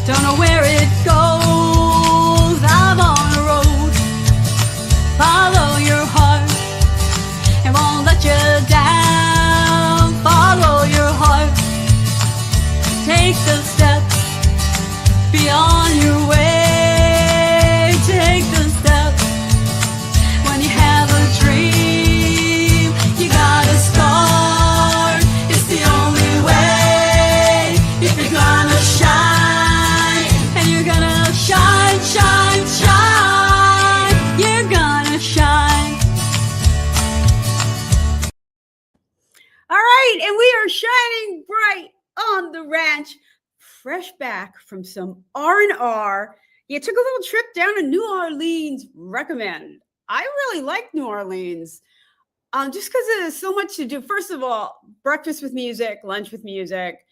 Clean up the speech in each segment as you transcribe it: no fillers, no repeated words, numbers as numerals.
Don't know where it goes. I'm on a road. Follow your heart. It won't let you down. Follow your heart. Take the steps beyond your way. Take the steps. When you have a dream, you gotta start. It's the only way. If you're gonna shine, and you're gonna shine, shine, shine. You're gonna shine. All right, and we are shining bright on the ranch, fresh back from some R&R. You took a little trip down to New Orleans. Recommend. I really like New Orleans, just because there's so much to do. First of all, breakfast with music, lunch with music,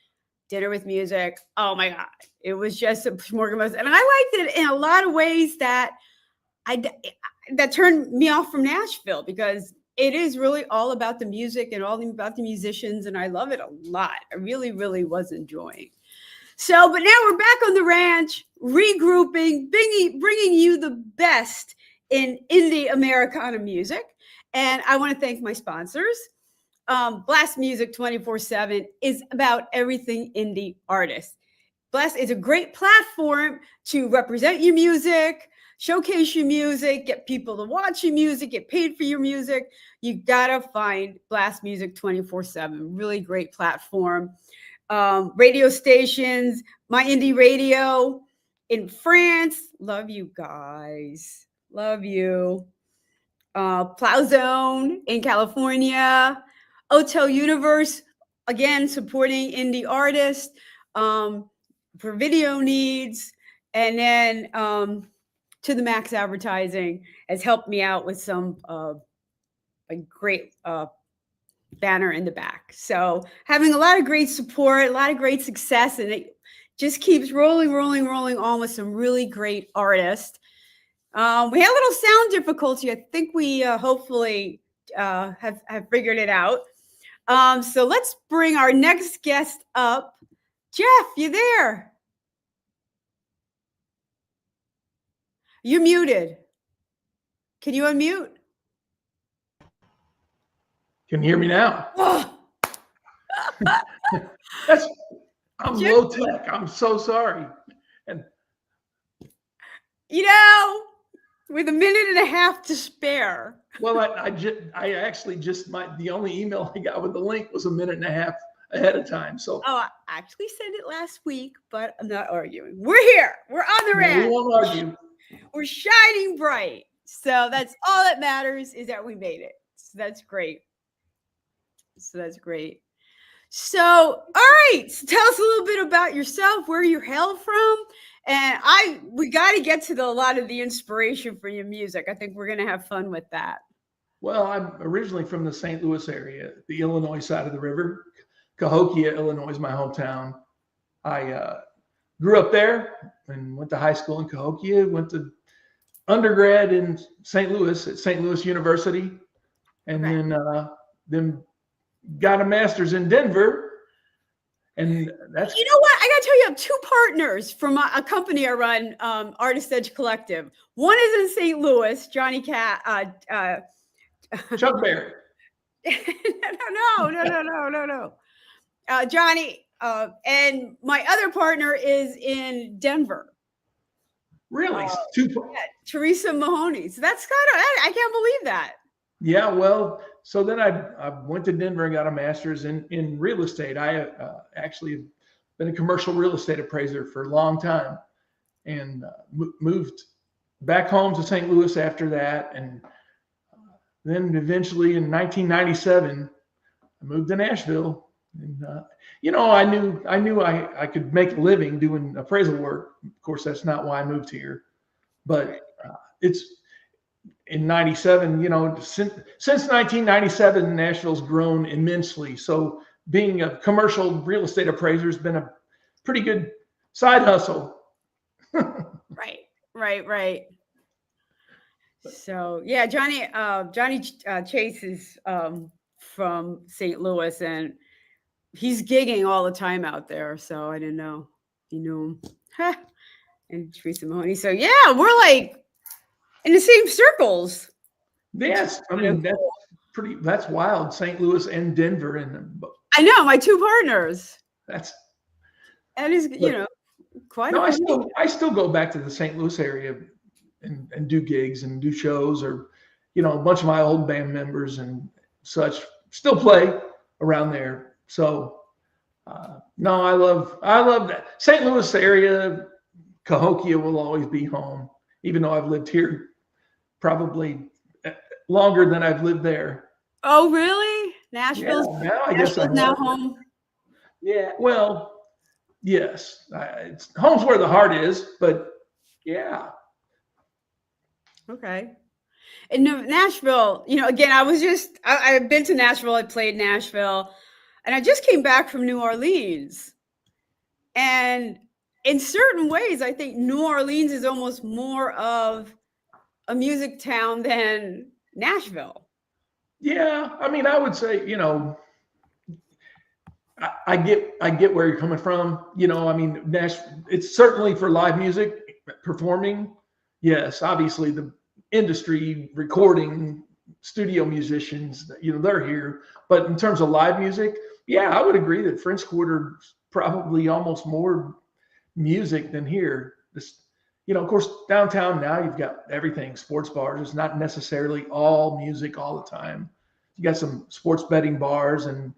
dinner with music. Oh my God, it was just a smorgasbord, and I liked it in a lot of ways that that turned me off from Nashville, because it is really all about the music and all about the musicians, and I love it a lot. I really, really was enjoying. So, but now we're back on the ranch, regrouping, bringing you the best in indie Americana music. And I want to thank my sponsors. Blast Music 24/7 is about everything indie artists. Blast is a great platform to represent your music, showcase your music, get people to watch your music, get paid for your music. You gotta find Blast Music 24/7. Really great platform. Radio stations, My Indie Radio in France. Love you guys. Love you. Plow Zone in California. Hotel Universe, again, supporting indie artists for video needs. And then To the Max Advertising has helped me out with some a great banner in the back. So having a lot of great support, a lot of great success, and it just keeps rolling on with some really great artists. We had a little sound difficulty. I think we hopefully have figured it out. So let's bring our next guest up. Jeff, you there? You're muted. Can you unmute? Can you hear me now? Oh. I'm low tech. I'm so sorry. And with a minute and a half to spare. Well, I actually just the only email I got with the link was a minute and a half ahead of time. So I actually sent it last week, but I'm not arguing. We're here. We're on the ranch. We won't argue. We're shining bright. So that's all that matters, is that we made it. So that's great. So, all right. So tell us a little bit about yourself, where you hail from. And we got to get to a lot of the inspiration for your music. I think we're going to have fun with that. Well, I'm originally from the St. Louis area, the Illinois side of the river. Cahokia, Illinois is my hometown. I grew up there and went to high school in Cahokia, went to undergrad in St. Louis at St. Louis University, and then got a master's in Denver. And that's, you know what? I got to tell you, I have two partners from a company I run, Artist Edge Collective. One is in St. Louis, Johnny Cat. Chuck Berry. No. Johnny. And my other partner is in Denver. Really? Teresa Mahoney. So that's kind of, I can't believe that. Yeah, well, so then I went to Denver and got a master's in real estate. I actually have been a commercial real estate appraiser for a long time, and moved back home to St. Louis after that. And then eventually in 1997, I moved to Nashville. And, I knew I could make a living doing appraisal work. Of course, that's not why I moved here, but it's in 97, since 1997, Nashville's grown immensely. So being a commercial real estate appraiser has been a pretty good side hustle. Right. So yeah, Johnny Chase is from St. Louis, and he's gigging all the time out there. So I didn't know. you know, and Teresa Mahoney. So yeah, we're like in the same circles, which is Yes, I kind of mean cool. that's wild. St. Louis and Denver, and I know my two partners. that's That is, but quite a no, coincidence. I still go back to the St. Louis area and do gigs and do shows, or a bunch of my old band members and such still play around there. So no, I love that St. Louis area. Cahokia will always be home, even though I've lived here probably longer than I've lived there. Oh, really? Yeah, Nashville's now I guess I Nashville's now have. home. Yeah, well, yes, it's home's where the heart is, but yeah, Okay. In Nashville, again, I've been to Nashville. I played Nashville, and I just came back from New Orleans. And in certain ways, I think New Orleans is almost more of a music town than Nashville. yeah. I mean, I would say, I get where you're coming from. I mean, it's certainly for live music performing. Yes, obviously the industry, recording, studio musicians, they're here. But in terms of live music, yeah, I would agree that French Quarter's probably almost more music than here. This, of course, downtown now you've got everything, sports bars. It's not necessarily all music all the time. You got some sports betting bars and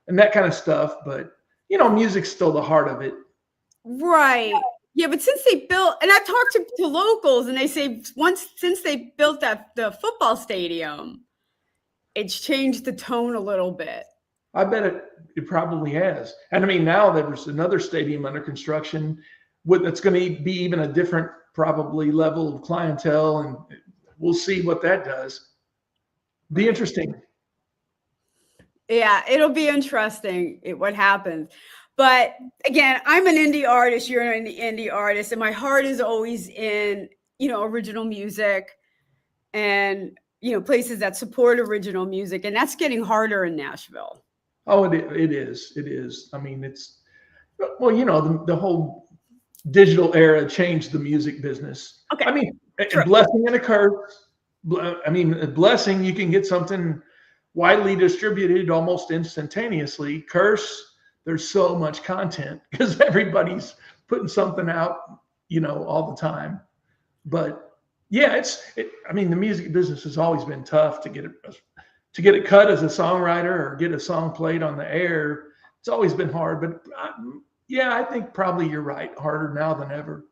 that kind of stuff, but music's still the heart of it. Right. Yeah, but since they built, and I've talked to locals, and they say since they built the football stadium, it's changed the tone a little bit. I bet it probably has. And I mean, now there's another stadium under construction that's going to be even a different probably level of clientele, and we'll see what that does. Be Right. interesting. Yeah, it'll be interesting what happens. But again, I'm an indie artist. You're an indie artist, and my heart is always in original music and places that support original music, and that's getting harder in Nashville. Oh, it is. It is. I mean, well, the whole digital era changed the music business. Okay, I mean, a true. blessing and a curse. I mean, a blessing, you can get something widely distributed almost instantaneously. Curse, there's so much content because everybody's putting something out, all the time. But yeah, I mean, the music business has always been tough to get it cut as a songwriter or get a song played on the air. It's always been hard, but yeah, I think probably you're right. Harder now than ever.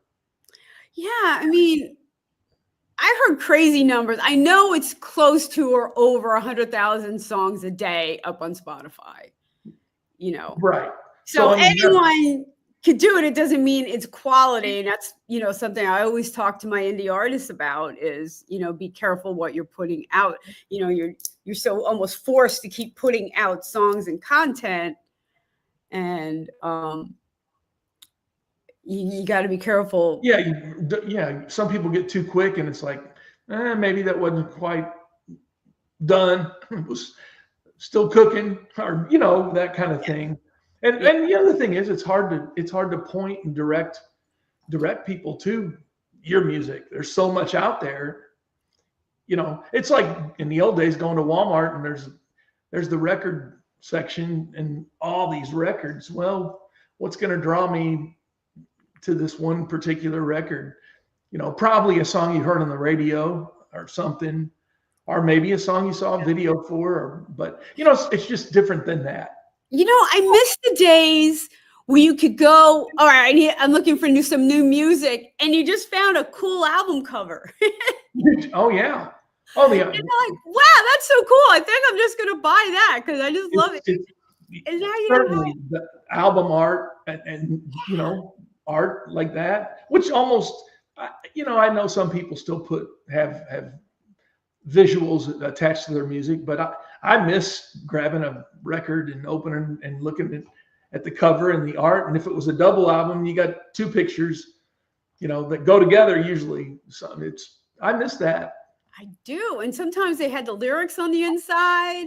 Yeah, I mean, I heard crazy numbers. I know it's close to or over 100,000 songs a day up on Spotify. Right. So I mean, anyone could do it. It doesn't mean it's quality, and that's something I always talk to my indie artists about is be careful what you're putting out. You're so almost forced to keep putting out songs and content, and you got to be careful. yeah. Some people get too quick, and it's like, maybe that wasn't quite done. It was still cooking, or that kind of thing. And Yeah. and the other thing is, it's hard to point and direct people to your music. There's so much out there. It's like in the old days going to Walmart and there's the record section and all these records. Well, what's going to draw me to this one particular record? Probably a song you heard on the radio or something, or maybe a song you saw a video for, but it's just different than that. I miss the days where you could go, all right, I'm looking for some new music, and you just found a cool album cover. Oh yeah. Oh And yeah. you're like, wow, that's so cool. I think I'm just going to buy that because I just love it. It's And now you don't have. certainly the album art and art like that, which almost I know some people still have visuals attached to their music, but I miss grabbing a record and opening and looking at the cover and the art. And if it was a double album, you got two pictures, that go together usually. So I miss that. I do. And sometimes they had the lyrics on the inside,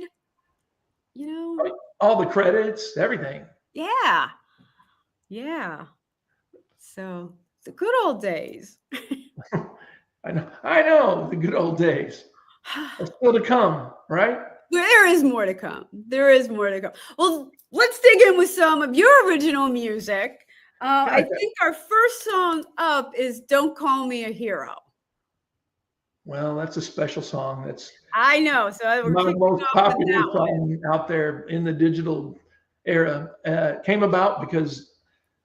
All the credits, everything. Yeah. Yeah. So the good old days. I know the good old days are still to come, right? There is more to come. There is more to come. Well, let's dig in with some of your original music. I Okay. think our first song up is "Don't Call Me a Hero." Well, that's a special song. That's I know, so we're my kicking most off with popular that one. song out there in the digital era. Came about because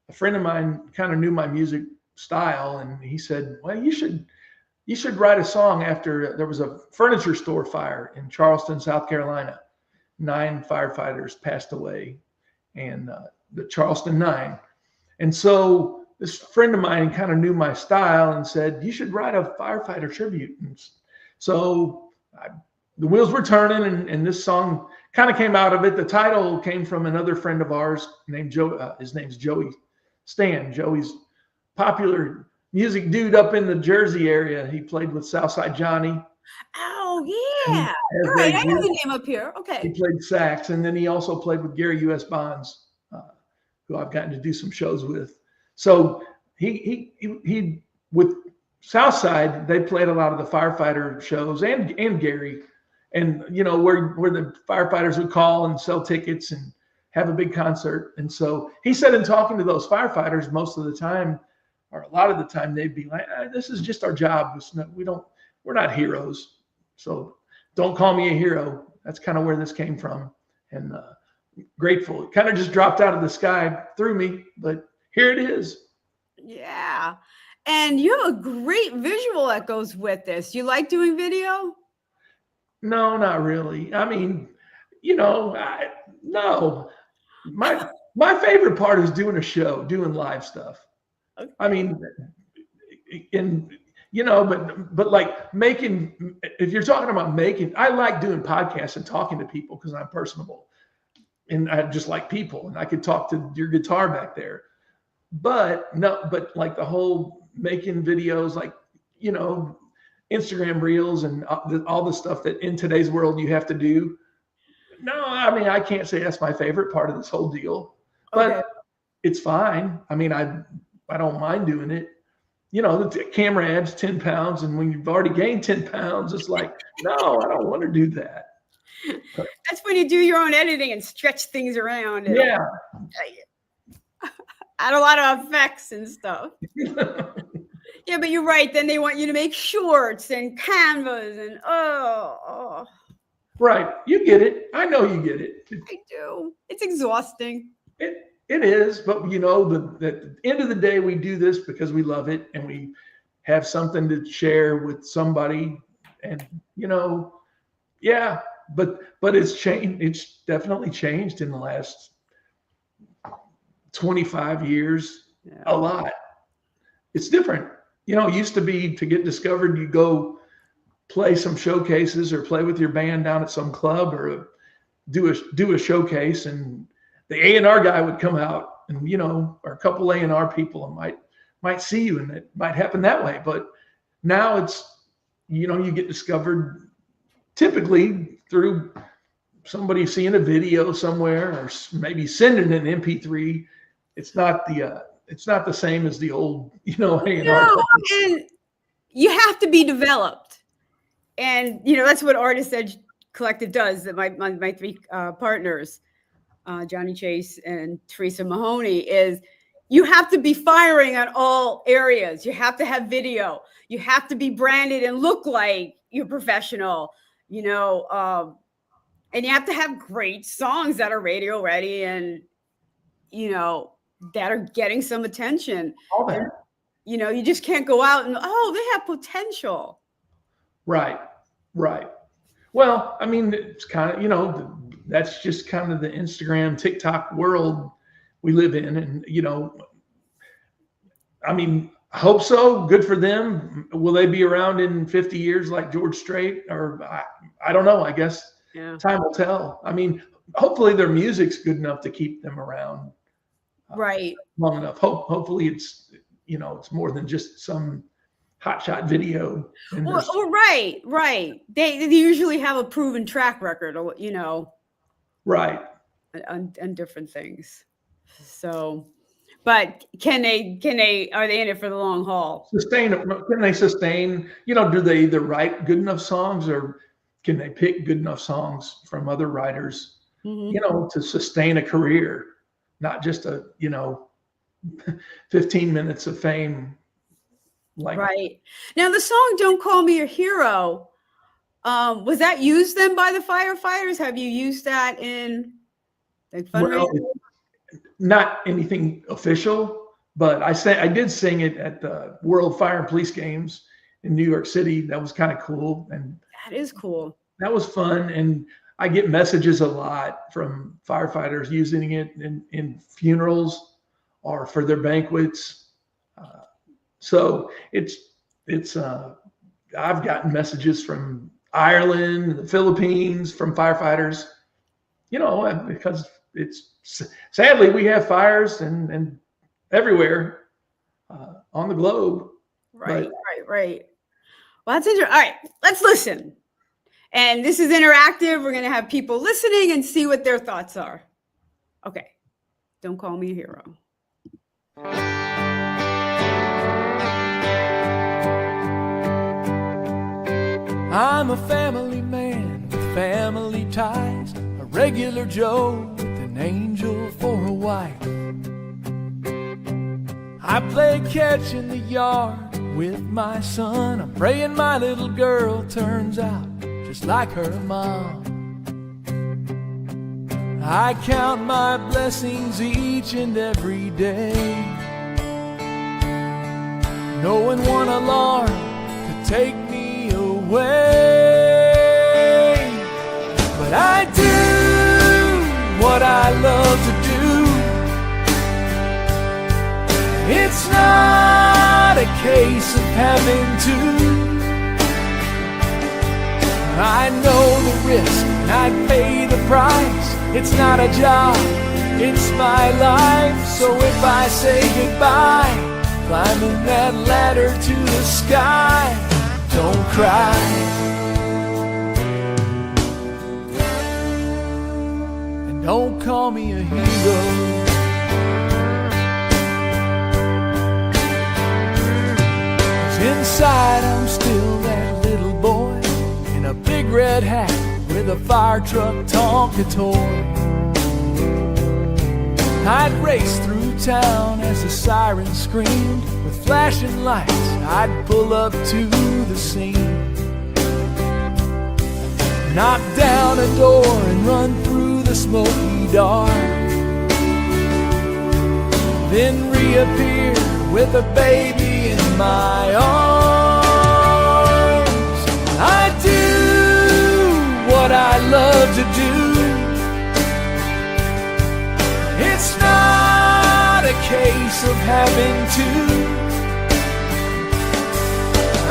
a friend of mine kind of knew my music style, and he said, "Well, you should write a song after there was a furniture store fire in Charleston, South Carolina. 9 firefighters passed away, and the Charleston Nine. And so this friend of mine kind of knew my style and said, you should write a firefighter tribute. And so the wheels were turning, and this song kind of came out of it. The title came from another friend of ours named Joe. His name's Joey Stan. Joey's popular music dude up in the Jersey area. He played with Southside Johnny. Oh And yeah. as All they right, I know grew, the name up here. he Okay. played sax, and then he also played with Gary U.S. Bonds, who I've gotten to do some shows with. So he with Southside, they played a lot of the firefighter shows, and Gary, and where the firefighters would call and sell tickets and have a big concert. And so he said, in talking to those firefighters, most of the time, or a lot of the time, they'd be like, "This is just our job. We're not heroes. So don't call me a hero." That's kind of where this came from, and grateful. It kind of just dropped out of the sky through me, but here it is. Yeah. And you have a great visual that goes with this. You like doing video? No, not really. I mean, no. My favorite part is doing a show, doing live stuff. I Okay. mean, and but like making. If you're talking about making, I like doing podcasts and talking to people because I'm personable, and I just like people, and I could talk to your guitar back there. But no, but like the whole making videos, like you know, Instagram reels and all the stuff that in today's world you have to do. No, I mean I can't say that's my favorite part of this whole deal, Okay. but it's fine. I mean I don't mind doing it. The camera adds 10 pounds, and when you've already gained 10 pounds, it's like, no, I don't want to do that. That's when you do your own editing and stretch things around and Yeah. add a lot of effects and stuff. Yeah, but you're right. Then they want you to make shorts and canvas and oh, Right. You get it. I know you get it. I do. It's exhausting. It is, but at the end of the day, we do this because we love it and we have something to share with somebody. And yeah, but it's changed. It's definitely changed in the last 25 years. Yeah. A lot. It's different. It used to be to get discovered, you go play some showcases or play with your band down at some club or do a showcase, and the A&R guy would come out, and or a couple A&R people might see you, and it might happen that way. But now it's you get discovered typically through somebody seeing a video somewhere or maybe sending an MP3. It's not the same as the old A&R. No, and you have to be developed. And that's what Artist Edge Collective does. That my three partners, Johnny Chase and Teresa Mahoney, is you have to be firing on all areas. You have to have video. You have to be branded and look like you're professional. And you have to have great songs that are radio ready and that are getting some attention. All And, that. you just can't go out and they have potential. Right. Well, I mean, it's kind of, that's just kind of the Instagram, TikTok world we live in. And, I mean, I hope so. Good for them. Will they be around in 50 years like George Strait? Or I don't know. I guess time will tell. I mean, hopefully their music's good enough to keep them around Right. long enough. Hopefully it's, it's more than just some hotshot video. Well, right. They usually have a proven track record, Right. on different things. So, But are they in it for the long haul? Can they sustain, do they either write good enough songs, or can they pick good enough songs from other writers, to sustain a career, not just 15 minutes of fame. Right. Now the song "Don't Call Me a Hero," was that used then by the firefighters? Have you used that in fundraising? Well, not anything official, but I did sing it at the World Fire and Police Games in New York City. That was kind of cool. And that is cool. That was fun. And I get messages a lot from firefighters using it in funerals or for their banquets. So I've gotten messages from Ireland, the Philippines, from firefighters, because sadly we have fires and everywhere on the globe. Right. Well, that's interesting. All right, let's listen. And this is interactive. We're going to have people listening and see what their thoughts are. Okay. Don't Call Me a Hero. I'm a family man with family ties, a regular Joe with an angel for a wife. I play catch in the yard with my son. I'm praying my little girl turns out just like her mom. I count my blessings each and every day, knowing one alarm could take me away. But I do what I love to do. It's not a case of having to. I know the risk and I'd pay the price. It's not a job, it's my life. So if I say goodbye, climbing that ladder to the sky, don't cry. And don't call me a hero. 'Cause inside I'm still that little boy in a big red hat with a fire truck Tonka toy. I'd race through town as the siren screamed. With flashing lights, I'd pull up to the scene, knock down a door and run through the smoky dark, then reappear with a baby in my arms. I do what I love to do. It's not a case of having to.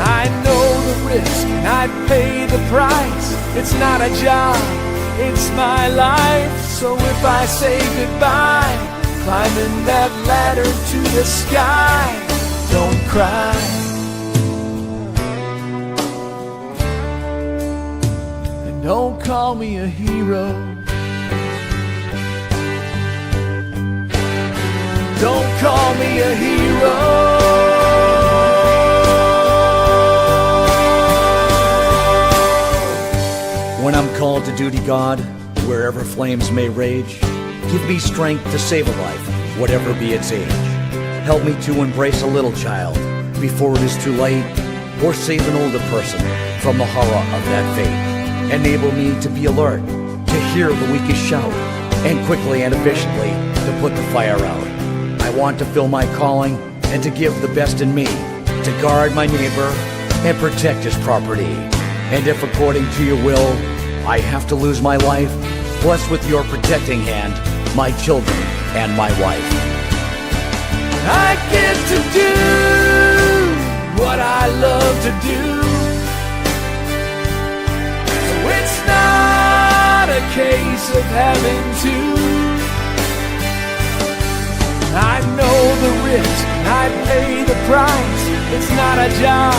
I know the risk and I'd pay the price. It's not a job, it's my life. So if I say goodbye, climbing that ladder to the sky, don't cry. And don't call me a hero. Don't call me a hero. When I'm called to duty, God, wherever flames may rage, give me strength to save a life, whatever be its age. Help me to embrace a little child before it is too late, or save an older person from the horror of that fate. Enable me to be alert, to hear the weakest shout, and quickly and efficiently to put the fire out. I want to fill my calling and to give the best in me, to guard my neighbor and protect his property. And if according to your will, I have to lose my life, bless with your protecting hand my children and my wife. I get to do what I love to do. So it's not a case of having to. I know the risk and I pay the price. It's not a job,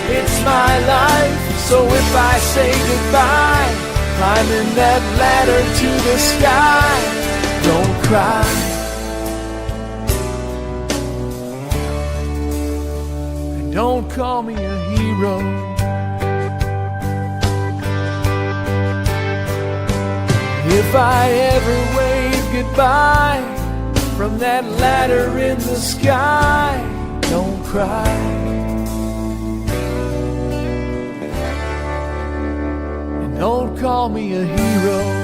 it's my life. So if I say goodbye, climbing that ladder to the sky, don't cry. Don't call me a hero. If I ever wave goodbye from that ladder in the sky, don't cry. And don't call me a hero.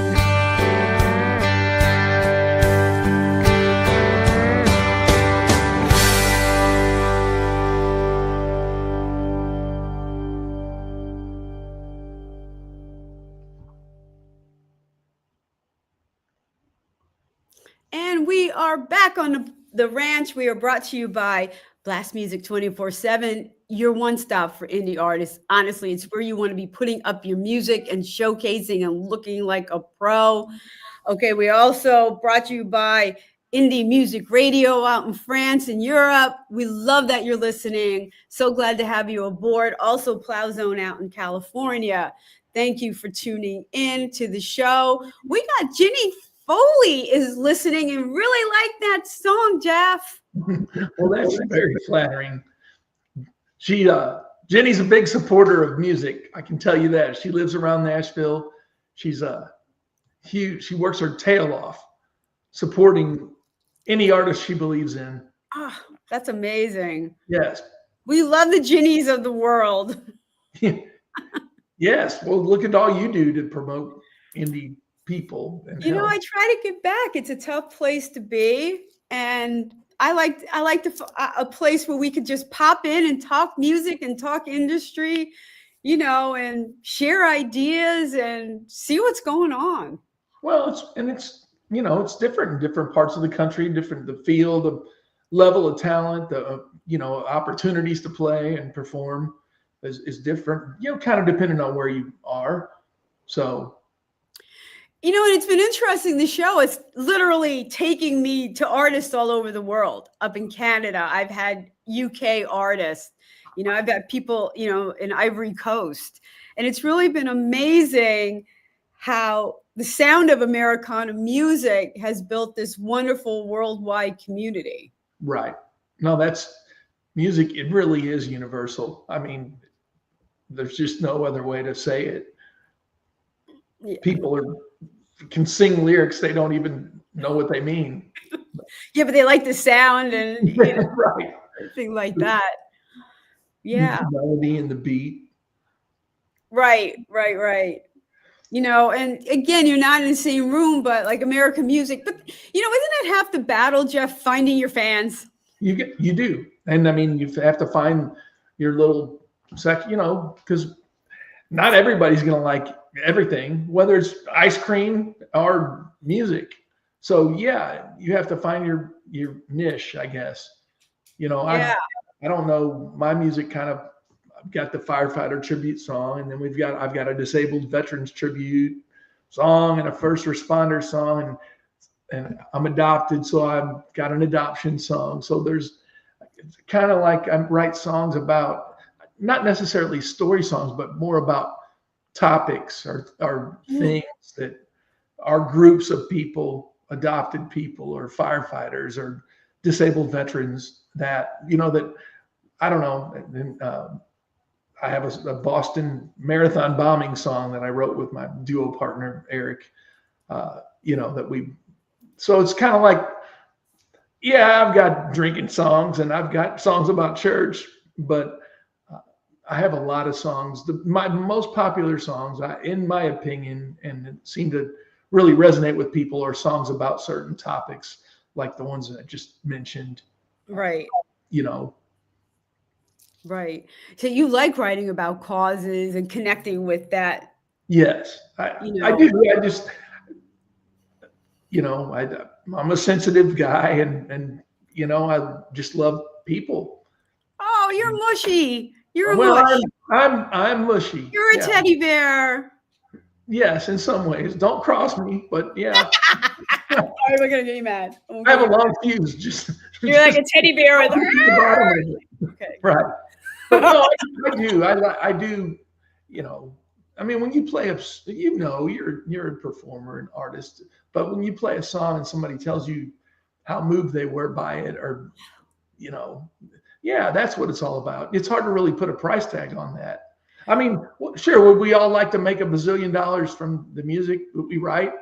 And we are back on the ranch. We are brought to you by Blast Music 24/7, your one stop for indie artists. Honestly, it's where you want to be putting up your music and showcasing and looking like a pro. Okay, we also brought to you by Indie Music Radio out in France and Europe. We love that you're listening. So glad to have you aboard. Also, Plow Zone out in California. Thank you for tuning in to the show. We got Ginny Foley is listening and really like that song, Jeff. Well, that's very flattering. Jenny's a big supporter of music. I can tell you that. She lives around Nashville. She's huge. She works her tail off supporting any artist she believes in. Oh, that's amazing. Yes. We love the Ginnies of the world. Yes. Well, look at all you do to promote indie people. And you know, I try to give back. It's a tough place to be, and I like a place where we could just pop in and talk music and talk industry, you know, and share ideas and see what's going on. Well, it's you know, it's different in different parts of the country, different the field, the level of talent, the you know, opportunities to play and perform is different, you know, kind of depending on where you are. So, you know, and it's been interesting. The show is literally taking me to artists all over the world. Up in Canada, I've had UK artists, you know, I've had people, you know, in Ivory Coast, and it's really been amazing how the sound of Americana music has built this wonderful worldwide community. Right. No, that's music. It really is universal. I mean, there's just no other way to say it. Yeah. People can sing lyrics they don't even know what they mean. Yeah, but they like the sound and you know, right, everything like that. Yeah, the melody and the beat. Right. You know, and again, you're not in the same room, but like American music. But you know, isn't it half the battle, Jeff? Finding your fans. You do, and I mean, you have to find your little section, you know, because not everybody's gonna like everything, whether it's ice cream or music. So yeah, you have to find your niche, I guess. You know, yeah. I don't know, my music kind of, I've got the firefighter tribute song, and then I've got a disabled veterans tribute song and a first responder song, and I'm adopted, so I've got an adoption song. So there's kind of like I write songs about not necessarily story songs, but more about topics or things that are groups of people, adopted people or firefighters or disabled veterans that, you know, that I don't know. And, I have a Boston Marathon bombing song that I wrote with my duo partner, Eric, you know, so it's kind of like, yeah, I've got drinking songs and I've got songs about church, but I have a lot of songs. My most popular songs, in my opinion, and it seem to really resonate with people, are songs about certain topics, like the ones that I just mentioned. Right. You know. Right. So you like writing about causes and connecting with that. Yes, I do. I just, you know, I'm a sensitive guy, and you know, I just love people. Oh, you're mushy. You're a well, mush. I'm mushy. You're a teddy bear. Yes, in some ways. Don't cross me, but yeah. Sorry, we're gonna get you mad. I have a long fuse. You're like a teddy bear with okay. Right. But no, I do. I do. You know, I mean, when you play you know, you're a performer, an artist. But when you play a song and somebody tells you how moved they were by it, or yeah, that's what it's all about. It's hard to really put a price tag on that. I mean, sure, would we all like to make $1 bazillion from the music that we write?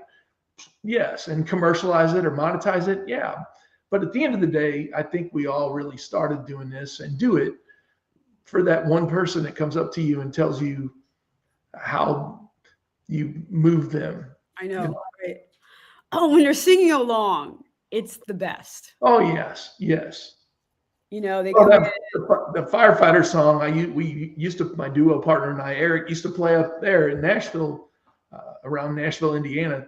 Yes. And commercialize it or monetize it? Yeah. But at the end of the day, I think we all really started doing this and do it for that one person that comes up to you and tells you how you move them. I know. Right. Oh, when they're singing along, it's the best. Oh, yes. Yes. They come in. The firefighter song, we used to, my duo partner and I, Eric, used to play up there in Nashville, around Nashville, Indiana,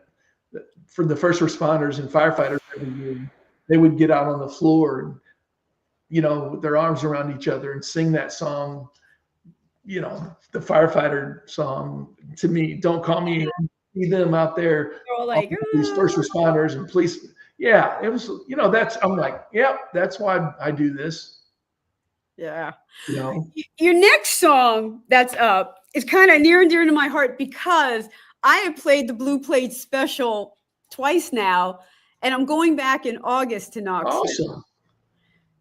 for the first responders and firefighters every year. They would get out on the floor and, with their arms around each other and sing that song, the firefighter song to me. Don't call me. See them out there, They're all like, these first responders and police. Yeah, it was, I'm like, yep, that's why I do this. Yeah. Your next song that's up is kind of near and dear to my heart because I have played the Blue Plate Special twice now, and I'm going back in August to Knoxville. Awesome.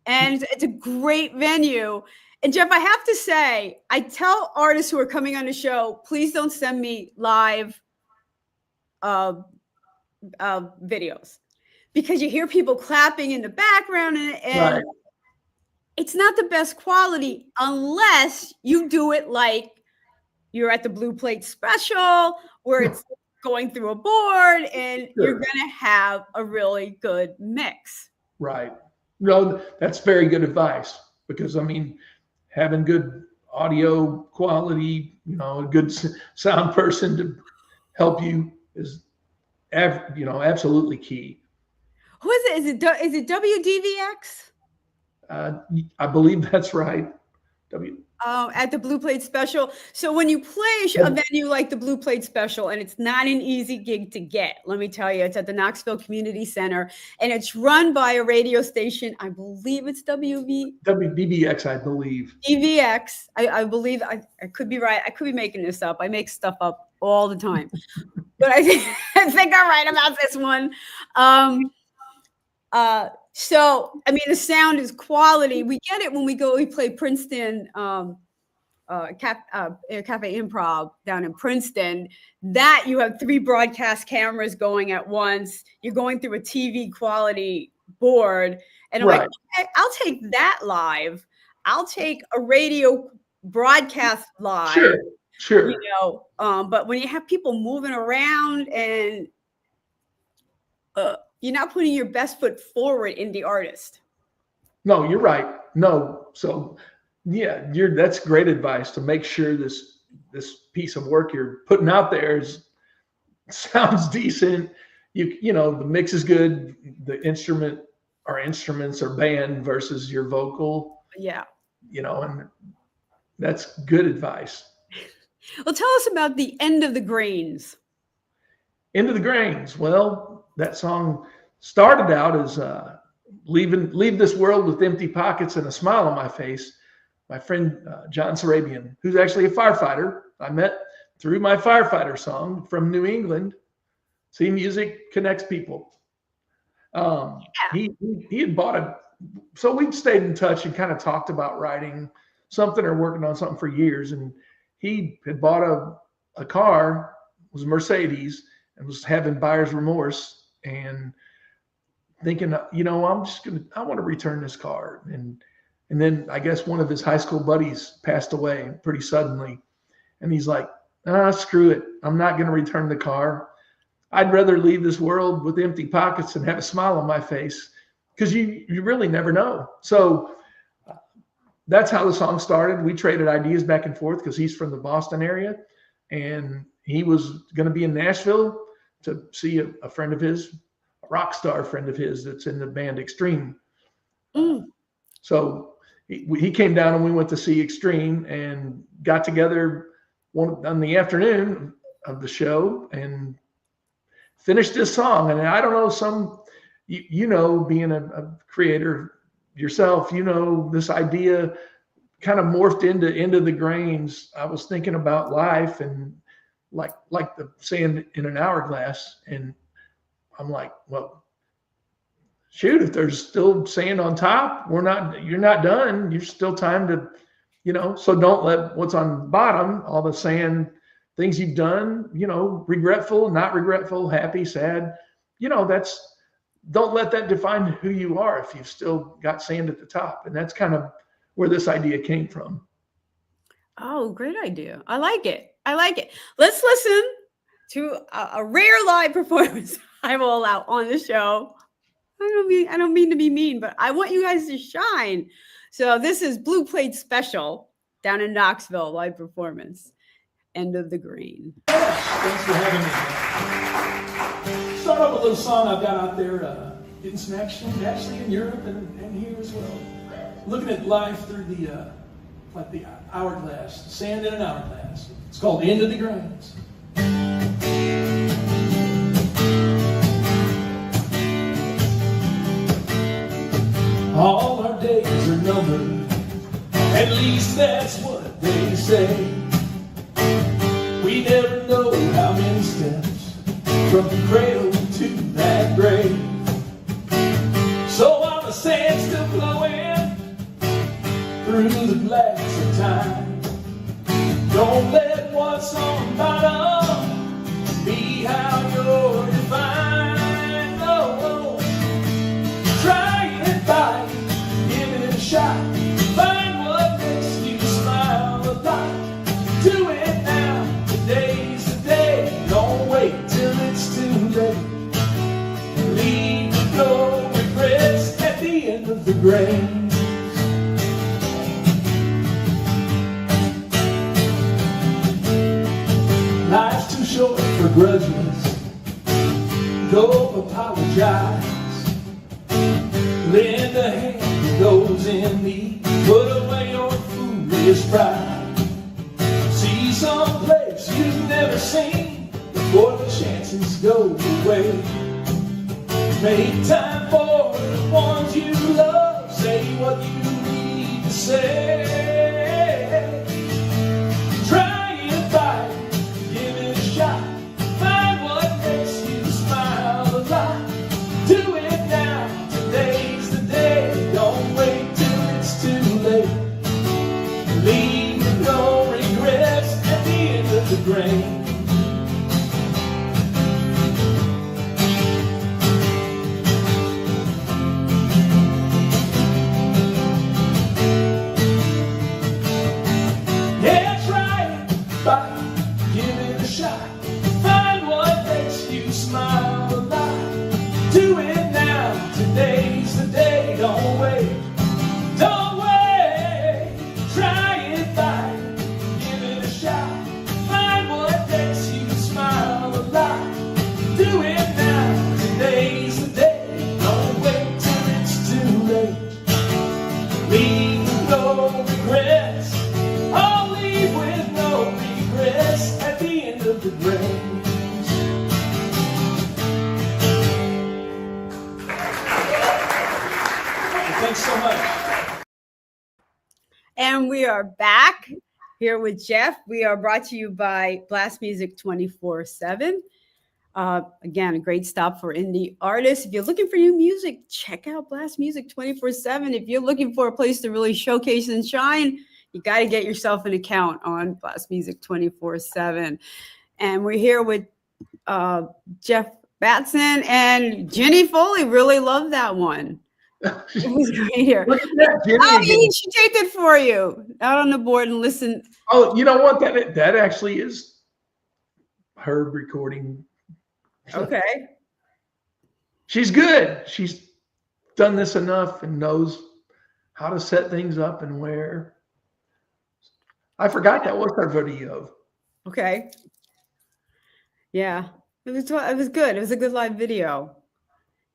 And it's a great venue. And Jeff, I have to say, I tell artists who are coming on the show, please don't send me live videos, because you hear people clapping in the background and Right. It's not the best quality unless you do it like you're at the Blue Plate Special where it's going through a board and you're going to have a really good mix. Right. No, that's very good advice because, having good audio quality, a good sound person to help you is, absolutely key. Who is it? Is it WDVX? I believe that's right. At the Blue Plate Special. So when you play a venue like the Blue Plate Special, and it's not an easy gig to get, let me tell you, it's at the Knoxville Community Center, and it's run by a radio station. I believe it's WDVX, I believe. DVX. I believe I could be right. I could be making this up. I make stuff up all the time, but I think I'm right about this one. So, the sound is quality. We get it when we play Princeton, Cafe Improv down in Princeton, that you have 3 broadcast cameras going at once. You're going through a TV quality board. And I'm like, okay, I'll take that live. I'll take a radio broadcast live. Sure. But when you have people moving around and you're not putting your best foot forward in the artist. No, you're right. No. So yeah, that's great advice to make sure this piece of work you're putting out there sounds decent. The mix is good. The instruments are band versus your vocal. Yeah. And that's good advice. Well, tell us about the End of the Grains. End of the Grains. Well, that song started out as leave this world with empty pockets and a smile on my face. My friend John Sarabian, who's actually a firefighter, I met through my firefighter song from New England. See, music connects people. He had bought so we'd stayed in touch and kind of talked about writing something or working on something for years. And he had bought a car, it was a Mercedes, and was having buyer's remorse and thinking, I want to return this car. And then I guess one of his high school buddies passed away pretty suddenly. And he's like, screw it. I'm not going to return the car. I'd rather leave this world with empty pockets and have a smile on my face, because you really never know. So that's how the song started. We traded ideas back and forth because he's from the Boston area and he was going to be in Nashville to see a friend of his, a rock star friend of his that's in the band Extreme. So he came down and we went to see Extreme and got together on the afternoon of the show and finished this song. And I don't know, being a creator yourself, this idea kind of morphed into the Grains. I was thinking about life and like the sand in an hourglass. And I'm like, well, shoot, if there's still sand on top, you're not done. You're still time to, so don't let what's on the bottom, all the sand, things you've done, regretful, not regretful, happy, sad, don't let that define who you are if you've still got sand at the top. And that's kind of where this idea came from. Oh, great idea. I like it. Let's listen to a rare live performance I will allow on the show. I don't mean to be mean, but I want you guys to shine. So this is Blue Plate Special down in Knoxville, live performance. End of the Green. Thanks for having me. Start off with a little song I've got out there, getting some action actually in Europe and here as well. Looking at life through the hourglass, sand in an hourglass. It's called End of the Grains. All our days are numbered, at least that's what they say. We never know how many steps from the cradle to that grave. So while the sand's still flowing through the glass of time, don't let what's on the bottom be how you're defined. No, try it by, give it a shot, find what makes you smile a lot. Do it now, today's the day, don't wait till it's too late. Leave no regrets at the end of the grain. Life's too short for grudges, go apologize. Lend a hand to those in need, put away your foolish pride. See some place you've never seen before the chances go away. Make time for the ones you love, say what you need to say. Try it, fight, give it a shot, find what makes you smile a lot. Do it now, today's the day, don't wait till it's too late. Leave no regrets at the end of the grain. Give it a shot, find what makes you smile a lot. Do it now, today's the day, don't wait, don't wait. Try it, fight, give it a shot, find what makes you smile a lot. Do it now, today's the day, don't wait till it's too late. Leave with no regrets, I'll leave with no regrets at the end of the grain. Thanks so much. And we are back here with Jeff. We are brought to you by Blast Music 24/7. Again, a great stop for indie artists. If you're looking for new music, check out Blast Music 24/7. If you're looking for a place to really showcase and shine, you got to get yourself an account on Blast Music 24/7. And we're here with Jeff Batson and Jenny Foley. Really love that one. It was great here. Look at that, Jenny again. She taped it for you. Out on the board and listen. Oh, you know what? That actually is her recording. Okay. She's good. She's done this enough and knows how to set things up and where. I forgot that was her video. Okay. Yeah. It was good. It was a good live video.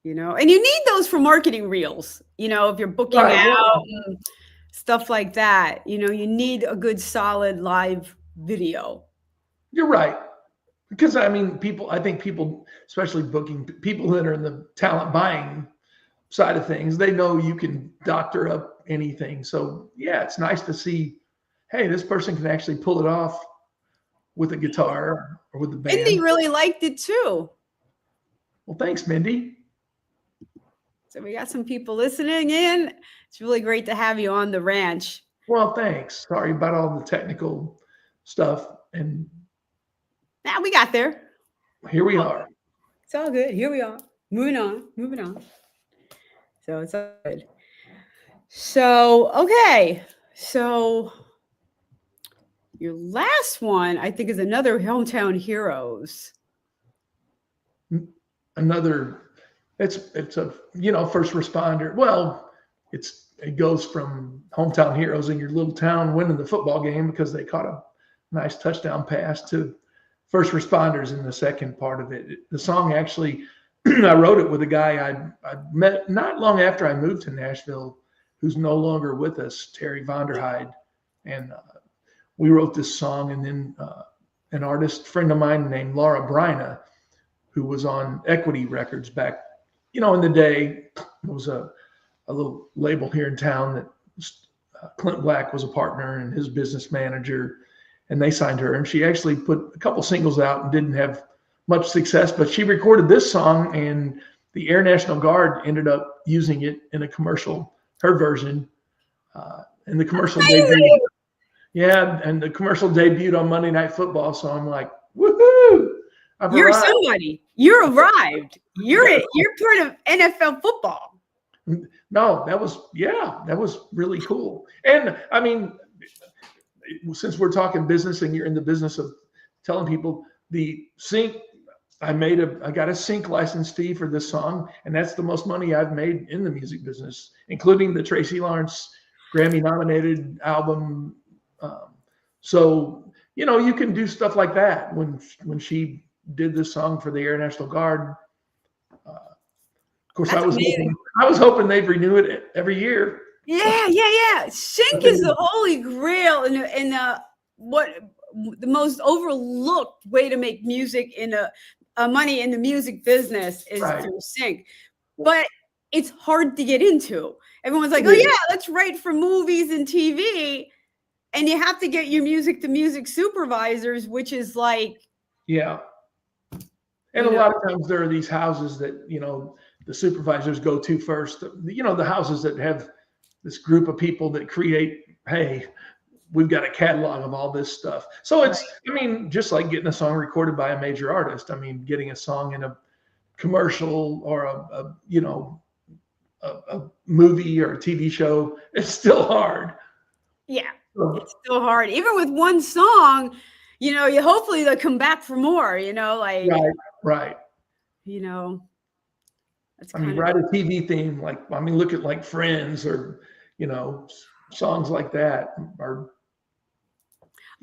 And you need those for marketing reels, if you're booking out and stuff like that, you need a good solid live video. You're right. Because I think people, especially booking people that are in the talent buying side of things, they know you can doctor up anything. So yeah, it's nice to see, hey, this person can actually pull it off with a guitar or with the band. Mindy really liked it too. Well, thanks, Mindy. So we got some people listening in. It's really great to have you on the ranch. Well, thanks. Sorry about all the technical stuff. And Now we got there. here we are. It's all good. Here we are. Moving on. So it's all good. So, okay. So your last one, I think, is another Hometown Heroes. Another, it's a, first responder. Well, it goes from Hometown Heroes in your little town winning the football game because they caught a nice touchdown pass to first responders in the second part of it. The song actually, I wrote it with a guy I met not long after I moved to Nashville, who's no longer with us, Terry Vonderheide. And we wrote this song, and then an artist friend of mine named Laura Bryna, who was on Equity Records back, in the day. It was a little label here in town that Clint Black was a partner and his business manager, and they signed her. And she actually put a couple singles out and didn't have much success, but she recorded this song, and the Air National Guard ended up using it in a commercial, her version, and the commercial debuted. Yeah, and the commercial debuted on Monday Night Football. So I'm like, woohoo! You're somebody. You arrived. You're part of NFL football. No, that was really cool. And I mean, since we're talking business and you're in the business of telling people, the sync, I got a sync license fee for this song, and that's the most money I've made in the music business, including the Tracy Lawrence Grammy nominated album. So, you can do stuff like that. When she did this song for the Air National Guard, of course, I was hoping they'd renew it every year. Yeah. Sync is the holy grail and the most overlooked way to make music in money in the music business is through sync. But it's hard to get into. Everyone's like, oh yeah, let's write for movies and TV. And you have to get your music to music supervisors, which is like. Yeah. And a lot of times there are these houses that, the supervisors go to first, the houses that have this group of people that create, hey, we've got a catalog of all this stuff. So it's, just like getting a song recorded by a major artist. Getting a song in a commercial or a movie or a TV show, it's still hard. Yeah, it's still hard. Even with one song, you hopefully they'll come back for more, Right. That's write a TV theme, look at like Friends or, songs like that. Or,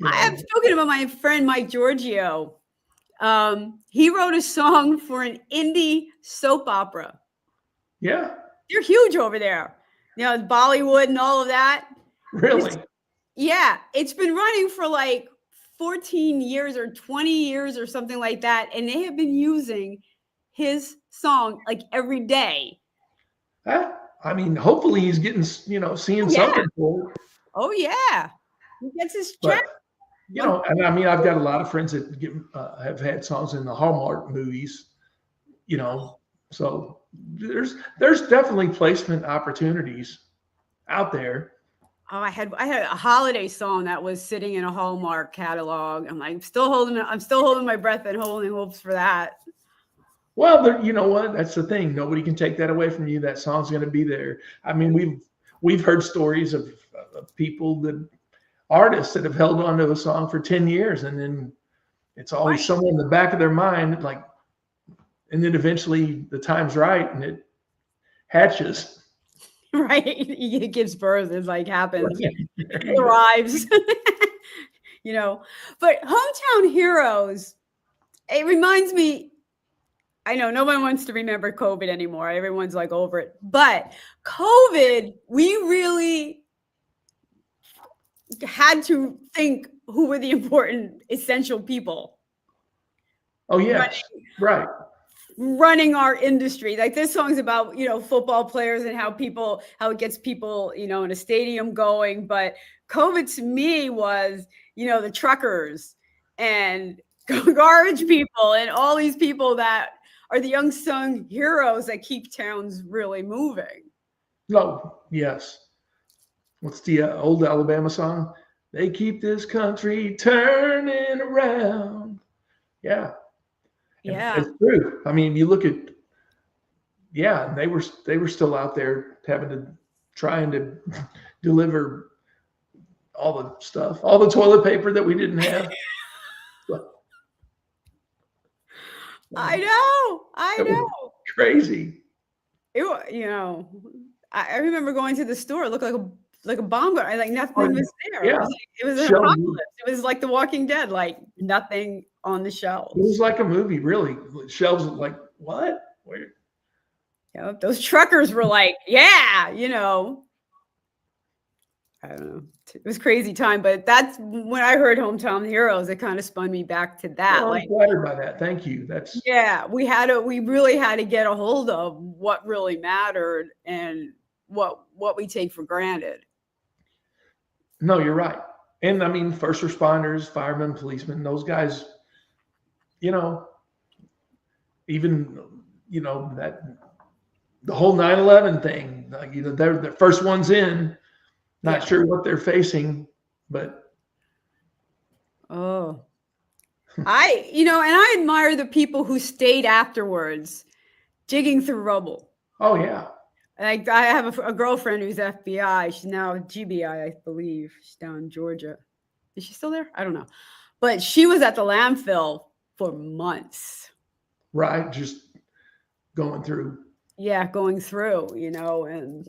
I have spoken about my friend Mike Giorgio. He wrote a song for an indie soap opera. Yeah. They're huge over there. Bollywood and all of that. Really? It's been running for like 14 years or 20 years or something like that. And they have been using his song like every day. Hopefully he's getting, seeing something for it. Oh, yeah. He gets his check. And I've got a lot of friends that have had songs in the Hallmark movies, so there's definitely placement opportunities out there. Oh, I had a holiday song that was sitting in a Hallmark catalog. I'm still holding my breath and holding hopes for that. Well, you know what? That's the thing. Nobody can take that away from you. That song's going to be there. We've heard stories of people, artists that have held on to a song for 10 years, and then it's always somewhere in the back of their mind, and then eventually the time's right and it hatches. Right. It gives birth. It's happens. It arrives. But Hometown Heroes, it reminds me, I know no one wants to remember COVID anymore. Everyone's over it. But COVID, we really had to think who were the important, essential people. Oh, yeah. Right. Running our industry. This song's about, football players and how it gets people, in a stadium going. But COVID to me was, the truckers and garbage people and all these people that are the unsung heroes that keep towns really moving. No, yes. What's the old Alabama song? They keep this country turning around. Yeah. And Yeah. it's true. I mean, you look at, yeah, they were still out there trying to deliver all the stuff, all the toilet paper that we didn't have. I know. I It was know. crazy. I remember going to the store. It looked like a bomb going. Like nothing was there. Yeah. It was an Shelves. apocalypse. It was like The Walking Dead. Like nothing on the shelves. It was like a movie, really. Shelves like, what? Where? Those truckers were like, yeah, I don't know. It was crazy time, but that's when I heard Hometown Heroes. It kind of spun me back to that. Well, I'm flattered by that. Thank you. That's we really had to get a hold of what really mattered and what we take for granted. No, you're right. And I mean, first responders, firemen, policemen, those guys, even that the whole 9/11 thing, they're the first ones in. Not sure what they're facing, but and I admire the people who stayed afterwards, digging through rubble. Oh yeah. Like I have a girlfriend who's FBI. She's now GBI, I believe. She's down in Georgia. Is she still there? I don't know. But she was at the landfill for months. Right, just going through. Yeah, going through, and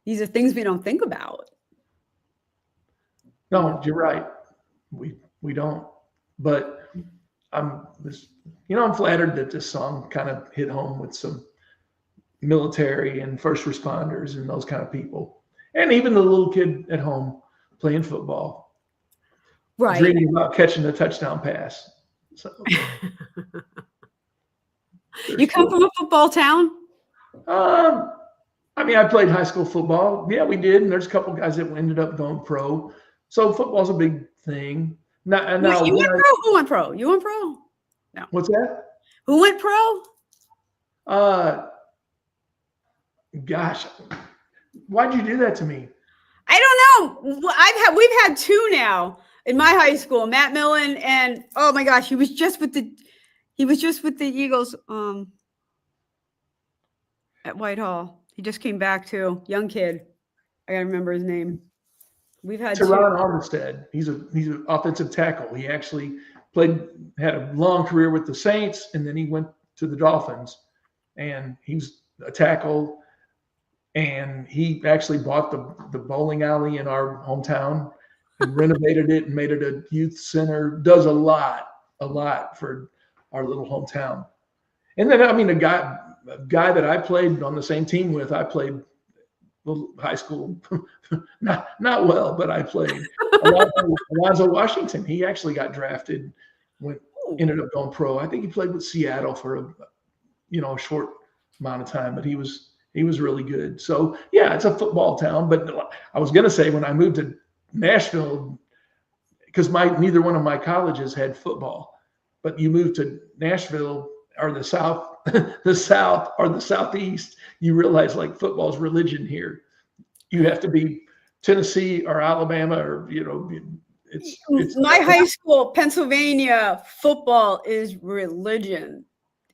these are things we don't think about. No, you're right. We don't. But I'm flattered that this song kind of hit home with some military and first responders and those kind of people, and even the little kid at home playing football, right? Dreaming about catching a touchdown pass. So, you come from a football town? I mean, I played high school football. Yeah, we did. And there's a couple guys that ended up going pro. So football's a big thing. Now, you went pro? Who went pro? You went pro? No. What's that? Who went pro? Gosh, why'd you do that to me? I don't know. We've had two now in my high school. Matt Millen and oh my gosh, he was just with the Eagles at Whitehall. He just came back too. Young kid. I gotta remember his name. We've had Teron Armstead. He's an offensive tackle. He actually had a long career with the Saints, and then he went to the Dolphins, and he was a tackle. And he actually bought the bowling alley in our hometown and renovated it and made it a youth center. Does a lot for our little hometown. And then, I mean, a guy that I played on the same team with, I played high school, not well, but I played. Alonzo Washington, he actually got drafted, ended up going pro. I think he played with Seattle for a short amount of time, but he was really good. So yeah, it's a football town. But I was going to say, when I moved to Nashville, because neither one of my colleges had football, but you move to Nashville or the South, the South or the Southeast, you realize like football's religion here. You have to be Tennessee or Alabama or, it's my high school, Pennsylvania football is religion.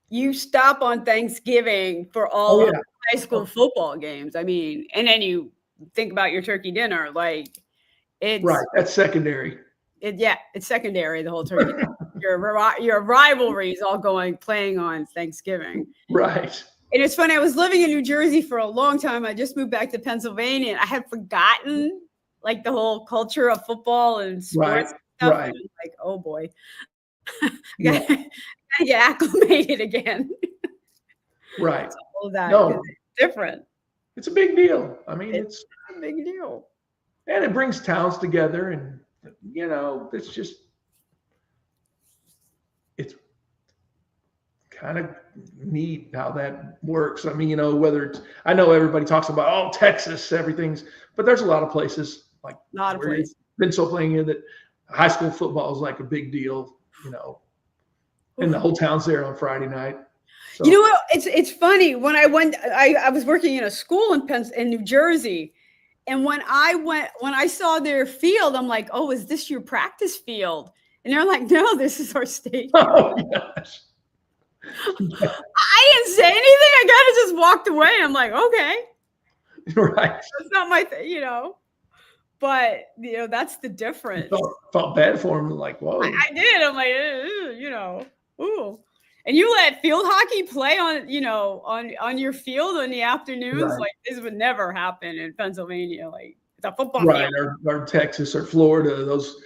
You stop on Thanksgiving for all of high school football games. I mean, and then you think about your turkey dinner, like it's right. That's secondary. It's secondary. The whole turkey. your rivalries all playing on Thanksgiving. Right. And it's funny. I was living in New Jersey for a long time. I just moved back to Pennsylvania, and I had forgotten like the whole culture of football and sports stuff. Right. And like, oh boy, I gotta get acclimated again. Right. All that. No, it's different. It's a big deal. I mean, it's a big deal. And it brings towns together, and it's kind of neat how that works. I mean, I know everybody talks about, Texas, everything's, but there's a lot of places like Pennsylvania that high school football is like a big deal, and the whole town's there on Friday night. So, You know what? It's funny. When I went, I was working in a school in New Jersey. And when I saw their field, I'm like, oh, is this your practice field? And they're like, no, this is our stadium. oh gosh. I didn't say anything. I kind of just walked away. I'm like, okay, Right. that's not my thing, But that's the difference. Felt bad for him. Like, whoa. I did. I'm like, ooh. And you let field hockey play on your field in the afternoons? Right. Like, this would never happen in Pennsylvania. Like, it's a football Right. field. Or Texas or Florida, those,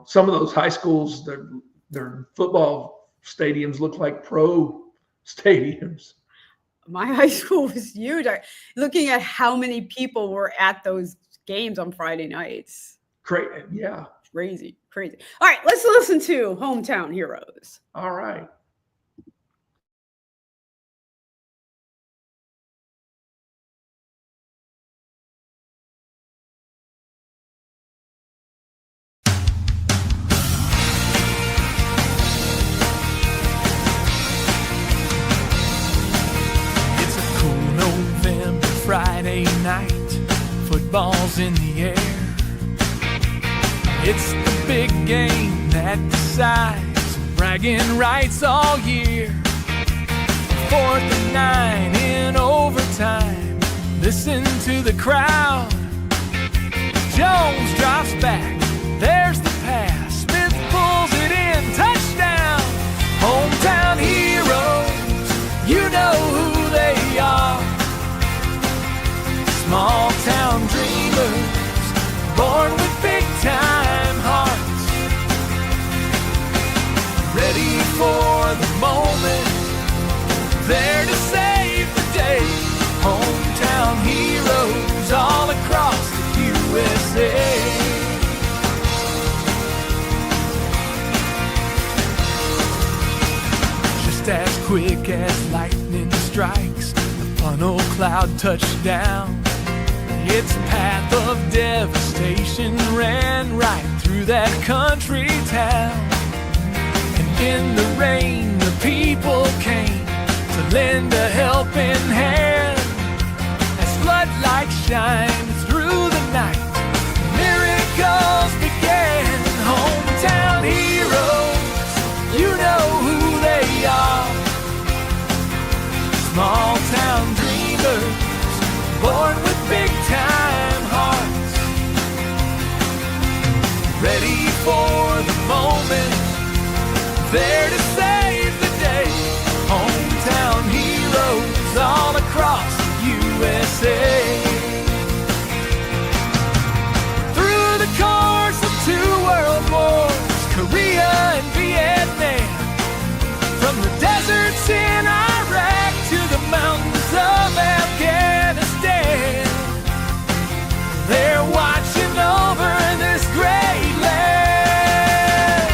some of those high schools, their football stadiums look like pro stadiums. My high school was huge. Looking at how many people were at those games on Friday nights. Yeah. Crazy. All right, let's listen to Hometown Heroes. All right. It's a cool November Friday night. Football's in the air. It's the big game that decides bragging rights all year. 4th and 9 in overtime. Listen to the crowd. Jones drops back. There's the pass. Smith pulls it in. Touchdown. Hometown heroes. You know who they are. Small town dreamers, born with big time hearts, ready for the moment, there to save the day. Hometown heroes all across the USA. Just as quick as lightning strikes, the funnel cloud touchdown. Its path of devastation ran right through that country town. And in the rain, the people came to lend a helping hand. As floodlights shine through the night, miracles began. Hometown heroes, you know who they are. Small town dreamers, born with big time hearts, ready for the moment, there to save the day. Hometown heroes all across the USA. Through the course of 2 world wars, Korea and Vietnam, from the deserts in Iraq to the mountains of Afghanistan, they're watching over this great land.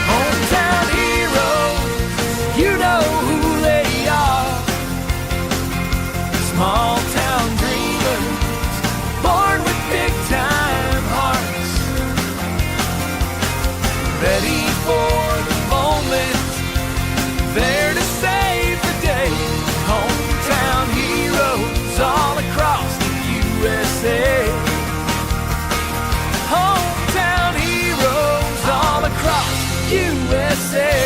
Hometown heroes, you know who they are. Small town dreamers, born with big time hearts, ready for the moment, there to save the day. Hometown heroes all across the USA. Hometown heroes all across the USA.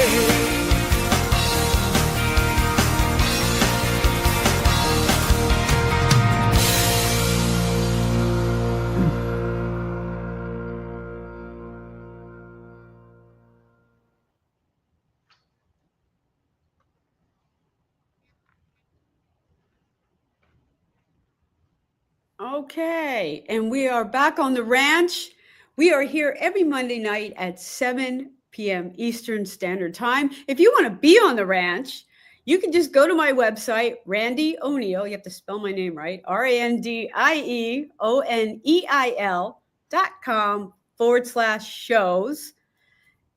Okay, and we are back on the ranch. We are here every Monday night at 7 p.m. Eastern Standard Time. If you want to be on the ranch, you can just go to my website, Randie O'Neil. You have to spell my name right, RandieOneil.com/shows,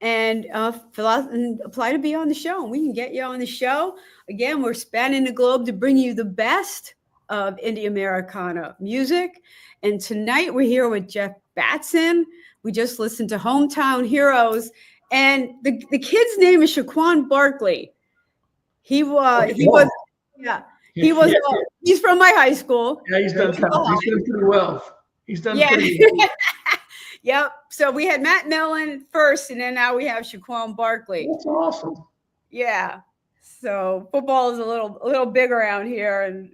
and fill out and apply to be on the show. And we can get you on the show. Again, we're spanning the globe to bring you the best of indie Americana music. And tonight we're here with Jeff Batson. We just listened to Hometown Heroes, and the kid's name is Shaquan Barkley. He was he's from my high school. Yeah, he's done pretty well. He's done pretty well. Yep. So we had Matt Millen first, and then now we have Shaquan Barkley. That's awesome. Yeah. So football is a little big around here, and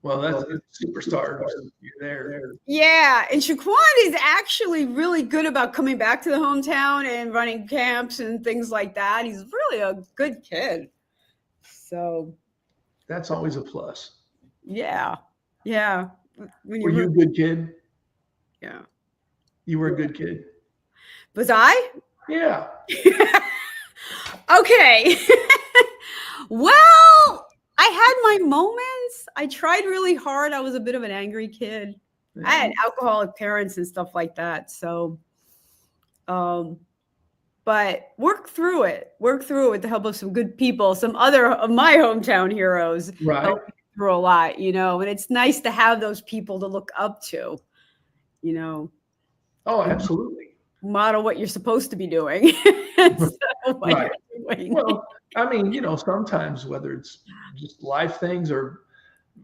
well, that's a superstar. You're there. Yeah, and Shaquan is actually really good about coming back to the hometown and running camps and things like that. He's really a good kid. So that's always a plus. Yeah. Were you a good kid? Yeah. You were a good kid. Was I? Yeah. Okay. Well, I had my moments. I tried really hard. I was a bit of an angry kid. Yeah. I had alcoholic parents and stuff like that. So, but work through it with the help of some good people, some other of my hometown heroes. Right. Helped me through a lot, and it's nice to have those people to look up to, Oh, absolutely. Model what you're supposed to be doing. Right. Well, I mean, sometimes whether it's just life things or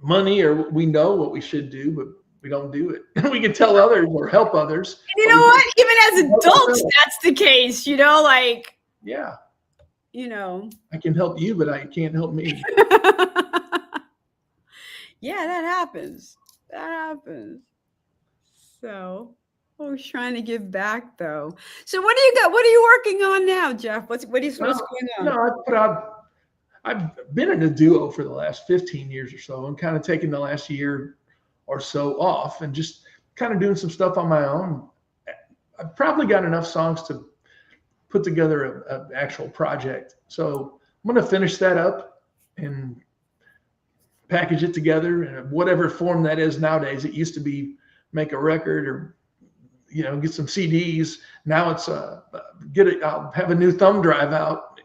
money, or we know what we should do, but we don't do it. We can tell others or help others. And you know what? Even as adults, that's the case, like. Yeah. I can help you, but I can't help me. Yeah, that happens. So I was trying to give back, though. So what do you got? What are you working on now, Jeff? What's going on? No, I've been in a duo for the last 15 years or so. I'm kind of taking the last year or so off and just kind of doing some stuff on my own. I've probably got enough songs to put together an actual project. So I'm going to finish that up and package it together in whatever form that is nowadays. It used to be make a record or get some CDs. Now it's I'll have a new thumb drive out,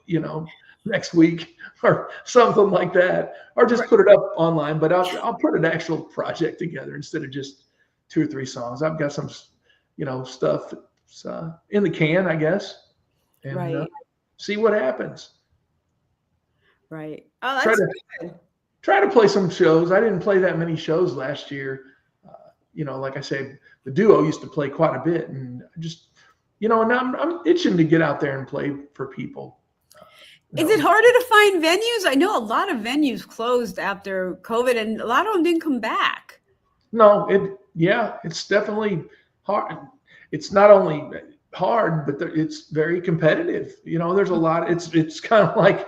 next week or something like that, or just put it up online. But I'll put an actual project together instead of just 2 or 3 songs. I've got some, stuff in the can, I guess, and see what happens. Right. Oh, that's good. Try to play some shows. I didn't play that many shows last year. Like I say, the duo used to play quite a bit, and just, and I'm itching to get out there and play for people. Is it harder to find venues? I know a lot of venues closed after COVID, and a lot of them didn't come back. No, it's definitely hard. It's not only hard, but it's very competitive. There's a lot. It's kind of like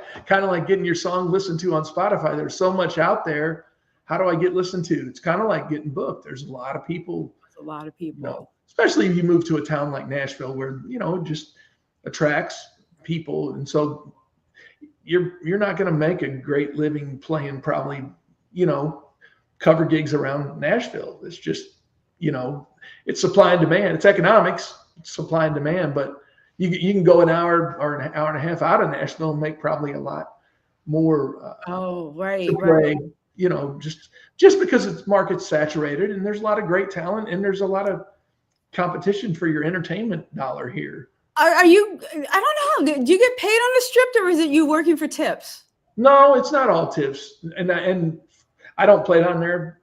getting your song listened to on Spotify. There's so much out there. How do I get listened to? It's kind of like getting booked. There's a lot of people. Especially if you move to a town like Nashville, where it just attracts people, and so you're not going to make a great living playing probably cover gigs around Nashville. It's just it's supply and demand. It's economics. It's supply and demand, but you can go an hour or an hour and a half out of Nashville and make probably a lot more. Right. Just because its market's saturated and there's a lot of great talent and there's a lot of competition for your entertainment dollar here. Are you? I don't know. Do you get paid on the Strip, or is it you working for tips? No, it's not all tips, and I don't play down there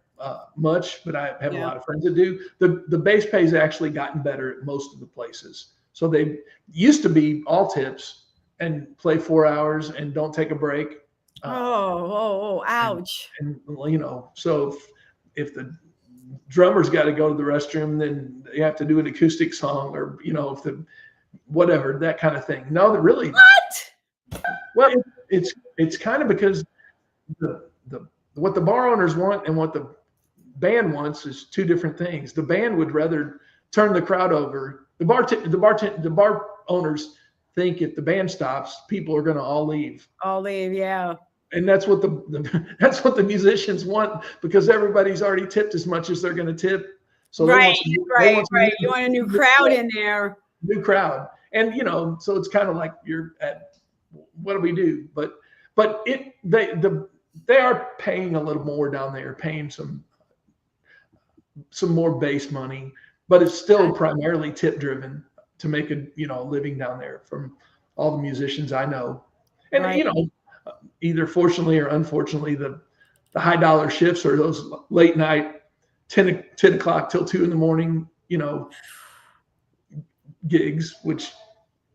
much, but I have a lot of friends that do. The base pay's actually gotten better at most of the places. So they used to be all tips and play 4 hours and don't take a break. Ouch. And so if the drummer's got to go to the restroom, then you have to do an acoustic song, or if the whatever, that kind of thing. No, that really. What? Well, it's kind of because the what the bar owners want and what the band wants is 2 different things. The band would rather turn the crowd over. The bar owners think if the band stops, people are going to all leave. Yeah. And that's what the musicians want, because everybody's already tipped as much as they're going to tip. So right. You want a new crowd in there. New crowd, and so it's kind of like you're at what do we do? But the they are paying a little more down there, paying some more base money, but it's still primarily tip driven to make a living down there from all the musicians I know. And Right. Either fortunately or unfortunately, the high dollar shifts are those late night 10 o'clock till 2 in the morning, gigs, which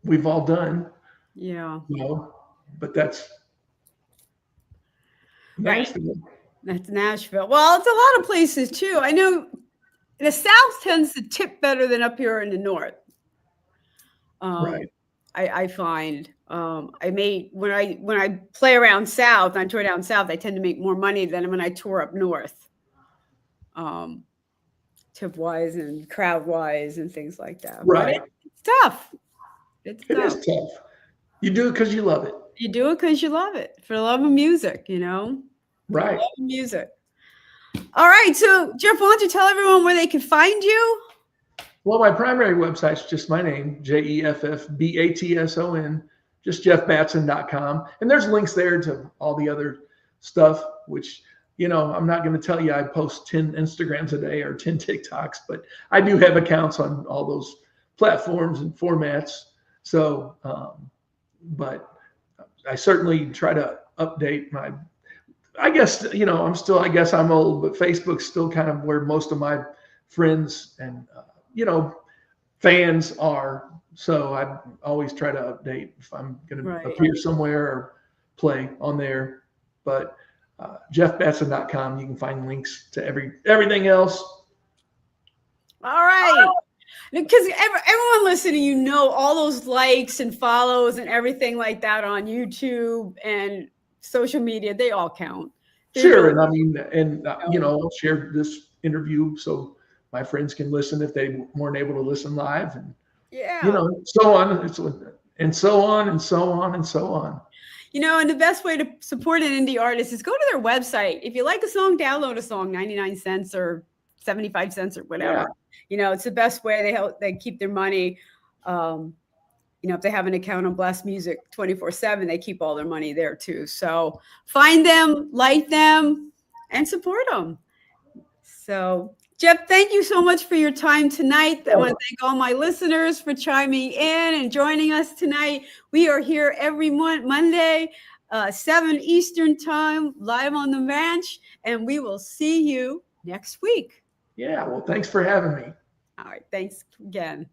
we've all done, Yeah. but that's Right. Nashville. That's Nashville. Well, it's a lot of places too. I know the South tends to tip better than up here in the North. Right. I find when I play around South, I tour down South, I tend to make more money than when I tour up North. Tip wise and crowd wise and things like that. Right. But it's tough. It is tough. You do it because you love it. You do it because you love it, for the love of music, Right. Love of music. All right. So Jeff, why don't you tell everyone where they can find you? Well, my primary website's just my name, JEFFBATSON, just jeffbatson.com. And there's links there to all the other stuff, which, I'm not going to tell you I post 10 Instagrams a day or 10 TikToks, but I do have accounts on all those platforms and formats. So, but I certainly try to update I guess I'm old, but Facebook's still kind of where most of my friends and, fans are. So I always try to update if I'm going to appear somewhere or play on there. But jeffbatson.com, you can find links to everything else. All right. Because everyone listening, all those likes and follows and everything like that on YouTube and social media, they all count. Sure. And I'll share this interview so my friends can listen if they weren't able to listen live, and so on and so on and so on and so on and so on. And the best way to support an indie artist is go to their website. If you like a song, download a song, 99 cents or 75 cents or whatever. Yeah. It's the best way they keep their money. If they have an account on Blast Music 24/7, they keep all their money there too. So find them, like them, and support them. So Jeff, thank you so much for your time tonight. I want to thank all my listeners for chiming in and joining us tonight. We are here every Monday, 7 Eastern time, live on the ranch, and we will see you next week. Yeah, well, thanks for having me. All right, thanks again.